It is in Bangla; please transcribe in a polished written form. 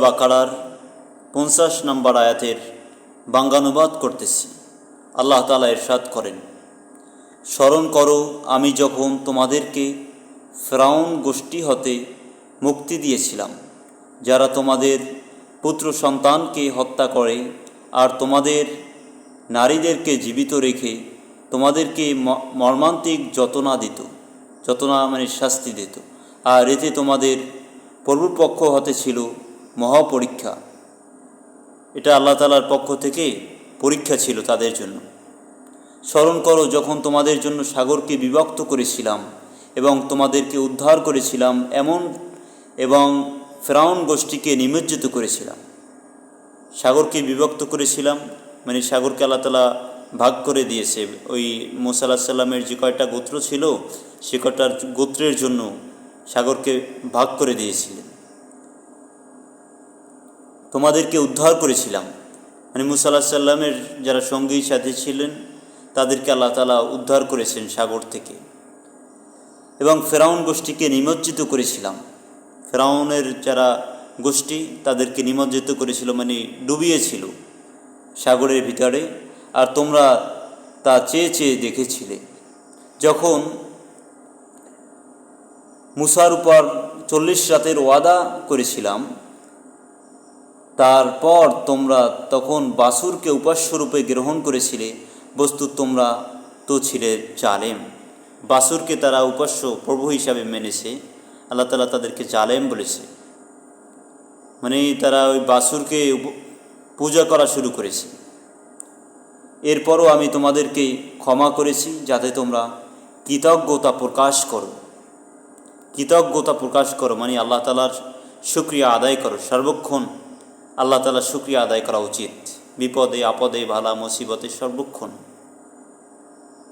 বাকারার 50 নম্বর আয়াতের বাঙ্গানুবাদ করতেছি। আল্লাহ তাআলা ইরশাদ করেন, স্মরণ করো আমি যখন তোমাদেরকে ফিরআউন গোষ্ঠী হতে মুক্তি দিয়েছিলাম, যারা তোমাদের পুত্র সন্তানকে হত্যা করে আর তোমাদের নারীদেরকে জীবিত রেখে তোমাদেরকে মর্মান্তিক যতনা মানে শাস্তি দিত, আর এতে তোমাদের প্রভুপক্ষ হতে ছিল মহাপরীক্ষা। এটা আল্লাহ তাআলার পক্ষ থেকে পরীক্ষা ছিল তাদের জন্য। স্মরণ করো যখন তোমাদের জন্য সাগরকে বিভক্ত করেছিলাম এবং তোমাদেরকে উদ্ধার করেছিলাম এবং ফিরআউন গোষ্ঠীকে নিমজ্জিত করেছিলাম। সাগরকে বিভক্ত করেছিলাম মানে সাগরকে আল্লাহ তাআলা ভাগ করে দিয়েছে। ওই মূসা আলাইহিস সালামের যে কয়টা গোত্র ছিল সে কয়টা গোত্রের জন্য সাগরকে ভাগ করে দিয়েছিলেন। তোমাদেরকে উদ্ধার করেছিলাম মানে মূসা আলাইহিস সালামের যারা সঙ্গী সাথী ছিলেন তাদেরকে আল্লাহ তাআলা উদ্ধার করেছেন সাগর থেকে, এবং ফিরআউন গোষ্ঠীকে নিমজ্জিত করেছিলাম। ফিরআউনের যারা গোষ্ঠী তাদেরকে নিমজ্জিত করেছিল মানে ডুবিয়েছিল সাগরের ভিতরে, আর তোমরা তা চেয়ে চেয়ে দেখেছিলে। যখন মূসার উপর 40 রাতের ওয়াদা করেছিলাম, তারপর তোমরা তখন বাছুরকে উপাস্যরূপে গ্রহণ করেছিলে, বস্তু তোমরা তো ছিলে জালেম। বাছুরকে তারা উপাস্য প্রভু হিসাবে মেনেছে, আল্লাহ তাআলা তাদেরকে জালেম বলেছে, মানে তারা ওই বাছুরকে পূজা করা শুরু করেছে। এরপরও আমি তোমাদেরকে ক্ষমা করেছি যাতে তোমরা কৃতজ্ঞতা প্রকাশ করো মানে আল্লাহ তাআলার শুকরিয়া আদায় করো। সর্বক্ষণ আল্লাহ তাআলার শুকরিয়া আদায় করা উচিত, বিপদে আপদে ভালা মুসিবতে সর্বক্ষণ।